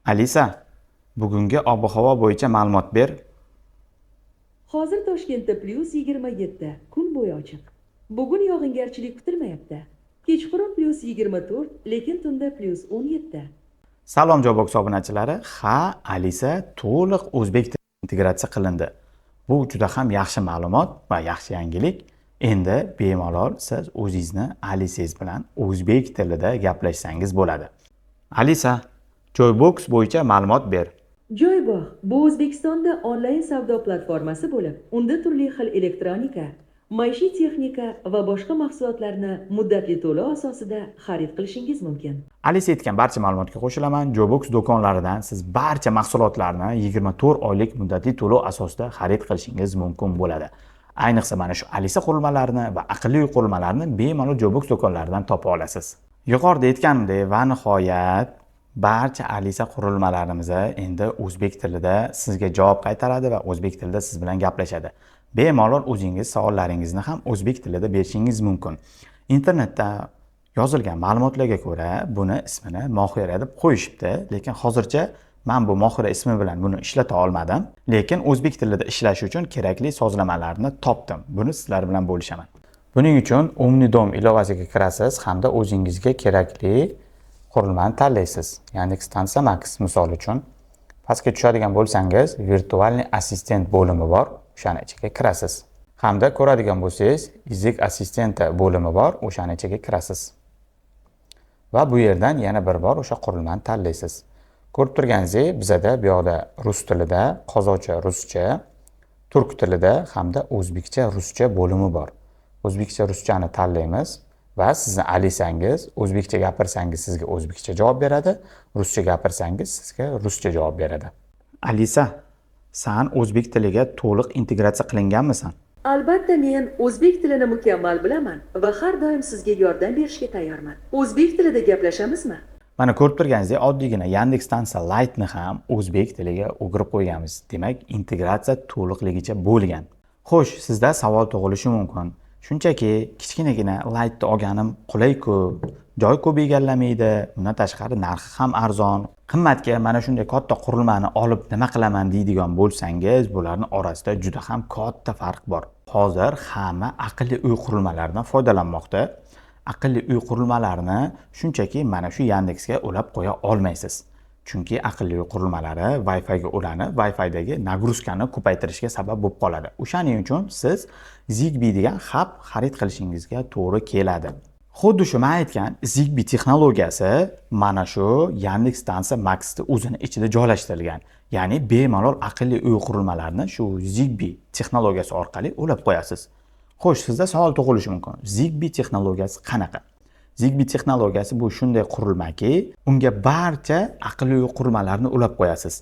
Alisa, bugungi ob-havo bo'yicha ma'lumot ber. Hozir Toshkentda +27, kun bo'yi ochiq. Bugun yog'ingarchilik kutilmayapti. Kechqurun +24, lekin tunda +17. Salom Jobbox obunachilari. Ha, Alisa to'liq o'zbek tiliga integratsiya qilindi. Bu juda ham yaxshi ma'lumot va yaxshi yangilik. Endi bemalol siz o'zingizni Alisangiz bilan o'zbek tilida gaplashsangiz bo'ladi. Alisa, Joybox bo'yicha ma'lumot ber. Joybog' bu O'zbekistonda onlayn savdo platformasi bo'lib, unda turli xil elektronika, maishiy texnika va boshqa mahsulotlarni muddatli to'lov asosida xarid qilishingiz mumkin. Alisa aytgan barcha ma'lumotga qo'shilaman. Joybox do'konlaridan siz barcha mahsulotlarni 24 oylik muddatli to'lov asosida xarid qilishingiz mumkin bo'ladi. Ayniqsa mana shu Alisa qurilmalarini va aqlli uy qurilmalarini bemalol Joybox do'konlaridan topa olasiz. Yuqorida aytganimdek va nihoyat barcha Alisa qurilmalarimiz endi o'zbek tilida sizga javob qaytaradi va o'zbek tilida siz bilan gaplashadi. Bemalol o'zingiz savollaringizni ham o'zbek tilida berishingiz mumkin. Internetda yozilgan ma'lumotlarga ko'ra buni ismini Mohira deb qo'yishibdi, lekin hozircha men bu Mohira ismi bilan buni ishlata olmadim, lekin o'zbek tilida ishlash uchun kerakli sozlamalarni topdim. Buni sizlar bilan bo'lishaman. Buning uchun Omnidom ilovasiga kirasiz hamda o'zingizga kerakli qurilmani tanlaysiz. Yandex Stansiya Max misol uchun. Pastga tushadigan bo'lsangiz, virtualniy assistent bo'limi bor, o'shani ichiga kirasiz. Hamda ko'radigan bo'lsangiz, Язык assistenti bo'limi bor, o'shani ichiga kirasiz. Va bu yerdan yana bir bor o'sha qurilmani tanlaysiz. Ko'rib turganingizdek, bizada bu yoqda rus tilida, qozog'cha, ruscha, turk tilida hamda o'zbekcha, ruscha bo'limi bor. O'zbekcha, ruschani tanlaymiz va sizni Alisangiz o'zbekcha gapirsangiz sizga o'zbekcha javob beradi, ruscha gapirsangiz sizga ruscha javob beradi. Alisa, sen o'zbek tiliga to'liq integratsiya qilinganmisan? Albatta, men o'zbek tilini mukammal bilaman va har doim sizga yordam berishga tayyorman. O'zbek tilida gaplashamizmi? Mana ko'rib turganingizdek, oddiygina Yandex Stansiya Lite'ni ham o'zbek tiliga o'girib qo'yganmiz. Demak, integratsiya to'liqligicha bo'lgan. Xo'sh, sizda savol tug'ilishi mumkin. Shunchaki kichkinagina Lite'ni olganim qulay-ku, joy ko'p egallamaydi, undan tashqari narxi ham arzon. Qimmatga mana shunday katta qurilmani olib nima qilaman deydigan bo'lsangiz, bularning orasida juda ham katta farq bor. Hozir hamma aqlli uy qurilmalaridan foydalanmoqda. Aqlli uy qurilmalarini shunchaki mana shu Yandexga ulab qo'ya olmaysiz. Chunki aqlli uy qurilmalari Wi-Fi ga ulanib, Wi-Fi dagi nagruzkani ko'paytirishga sabab bo'lib qoladi. O'shaning uchun siz Zigbee degan hub xarid qilishingizga to'g'ri keladi. Xuddi shu men aytgan Zigbee texnologiyasi mana shu Yandex Stansiya Max'da o'zini ichida joylashtirilgan. Ya'ni bemalol aqlli uy qurilmalarini shu Zigbee texnologiyasi orqali ulab qo'yasiz. Xo'sh, sizda savol tug'ilishi mumkin. Zigbee texnologiyasi qanaqa? Zigbee texnologiyasi bu shunday qurilmaki, unga barcha aqlli uy qurilmalarni ulab qo'yasiz.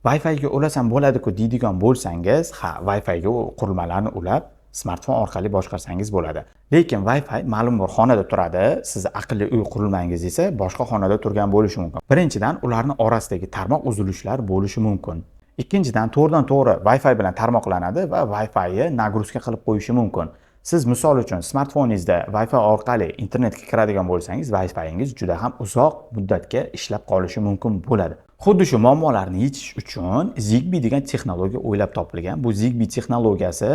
Wi-Fi ga ulasam bo'ladi-ku deydigan bo'lsangiz, ha, Wi-Fi ga qurilmalarni ulab smartfon orqali boshqarsangiz bo'ladi. Lekin Wi-Fi ma'lum bir xonada turadi, siz aqlli uy qurilmangiz esa boshqa xonada turgan bo'lishi mumkin. Birinchidan, ularning orasidagi tarmoq uzilishlar bo'lishi mumkin. Ikkinchidan, to'g'ridan-to'g'ri Wi-Fi bilan tarmoqlanadi va Wi-Fi-ni nagruzka qilib qo'yishi mumkin. Siz misol uchun smartfoningizda Wi-Fi orqali internetga kiradigan bo'lsangiz, Wi-Fi'ingiz juda ham uzoq muddatga ishlab qolishi mumkin bo'ladi. Xuddi shu muammolarni yechish uchun Zigbee degan texnologiya o'ylab topilgan. Bu Zigbee texnologiyasi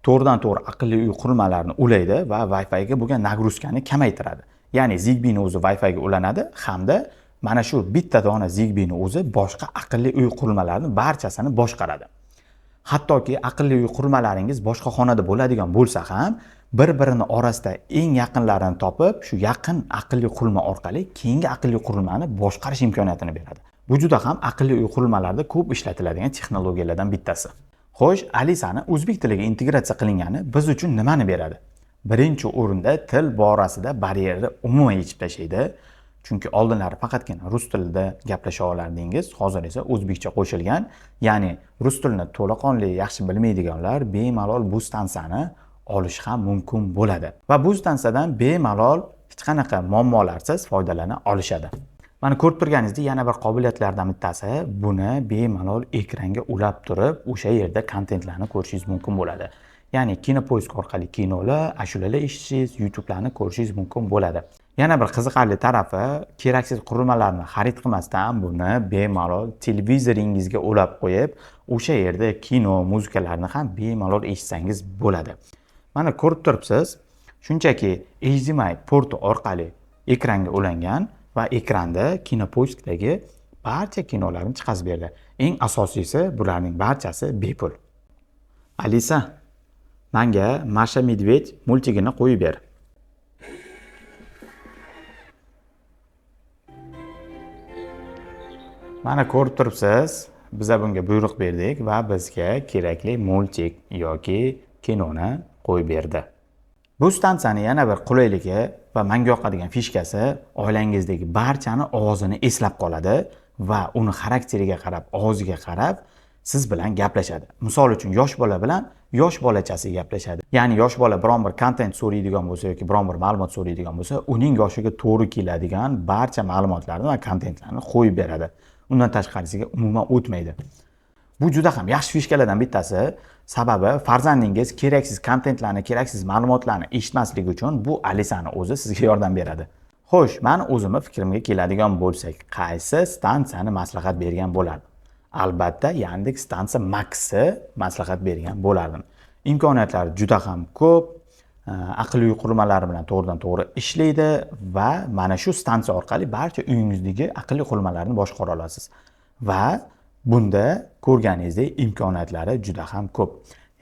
to'g'ridan-to'g'ri aqlli uy qurilmalarini ulaydi va Wi-Fi ga bo'lgan nagruzkani kamaytiradi. Ya'ni Zigbee'ni o'zi Wi-Fi ga ulanadi hamda mana shu bitta dona Zigbee'ni o'zi boshqa aqlli uy qurilmalarining barchasini boshqaradi. Hattoki aqlli uy qurilmalaringiz boshqa xonada bo'ladigan bo'lsa ham, bir-birini orasida eng yaqinlarini topib, shu yaqin aqlli qurilma orqali keyingi aqlli qurilmani boshqarish imkoniyatini beradi. Bu juda ham aqlli uy qurilmalarida ko'p ishlatiladigan texnologiyalardan bittasi. Xo'sh, Alisani o'zbek tiliga integratsiya qilingani biz uchun nimani beradi? Birinchi o'rinda til borasida barrierni umuman yechib tashlaydi. Chunki oldinlari faqatgina rus tilida gaplasha olardingiz, hozir esa o'zbekcha qo'shilgan. Ya'ni rus tilini to'laqonli yaxshi bilmaydiganlar bemalol bu stansiyani olish ham mumkin bo'ladi. Va bu stansiyadan bemalol hech qanaqa muammolarsiz foydalana olishadi. Mana ko'rib turganingizdek, yana bir qobiliyatlardan bittasi, buni bemalol ekranga ulab turib, o'sha yerda kontentlarni ko'rishingiz mumkin bo'ladi. Ya'ni Kinopoisk orqali kinolar, ashulalar eshitishingiz, YouTube'larni ko'rishingiz mumkin bo'ladi. Yana bir qiziqarli tarafi, keraksiz qurilmalarni xarid qilmasdan buni bemalol televizoringizga ulab qo'yib, o'sha yerda kino, muzikalarni ham bemalol eshitsangiz bo'ladi. Mana ko'rib turibsiz, shunchaki HDMI porti orqali ekranga ulangan va ekranda Kinopoiskdagi barcha kinolarni chiqazib berdi. Eng asosiysi, bularning barchasi bepul. Alisa, menga Masha Medved multigini qo'yib ber. Mana ko'rib turibsiz, biz bunga buyruq berdik va bizga kerakli multik yoki kinoni qo'yib berdi. Bu stansiyani yana bir qulayligi va menga yoqadigan fishkasi oilangizdagi barchani ovozini eslab qoladi va uni xarakteriga qarab, ovoziga qarab siz bilan gaplashadi. Misol uchun yosh bola bilan yosh bolachasi gaplashadi. Ya'ni yosh bola biron bir kontent so'raydigan bo'lsa yoki biron bir ma'lumot so'raydigan bo'lsa, uning yoshiga to'g'ri keladigan barcha ma'lumotlarni va kontentlarni qo'yib beradi. Undan tashqarisiga umuman o'tmaydi. Bu juda ham yaxshi fishkalardan bittasi, sababi farzandingiz keraksiz kontentlarni, keraksiz ma'lumotlarni eshitmasligi uchun bu Alisani o'zi sizga yordam beradi. Xo'sh, men o'zimni fikrimga keladigan bo'lsak, qaysi stansiyani maslahat bergan bo'lardim? Albatta, Yandex stansiya Max'ni maslahat bergan bo'lardim. Imkoniyatlari juda ham ko'p, aqlli qurilmalari bilan to'g'ridan-to'g'ri ishlaydi va mana shu stansiya orqali barcha uyingizdagi aqlli qurilmalarni boshqara olasiz. Va bunda ko'rganingizdek imkoniyatlari juda ham ko'p.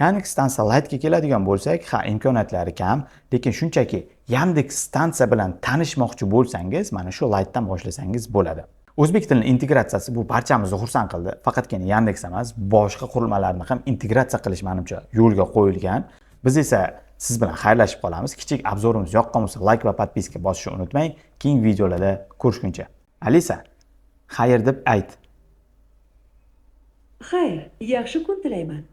Yandex stansiya Lite'ga keladigan bo'lsak, imkoniyatlari kam, lekin shunchaki Yandex stansiya bilan tanishmoqchi bo'lsangiz, mana shu Lite'dan boshlasangiz bo'ladi. O'zbek tilining integratsiyasi bu barchamizni xursand qildi. Faqatgina Yandex emas, boshqa qurilmalarni ham integratsiya qilish menimcha yo'lga qo'yilgan. Biz esa siz bilan xayrlashib qolamiz. Kichik obzorimiz yoqqan bo'lsa, like va podpiska bosishni unutmang. Keyingi videolarda ko'rishguncha. Alisa, xayr deb ayt. Xayr, yaxshi kun tilayman.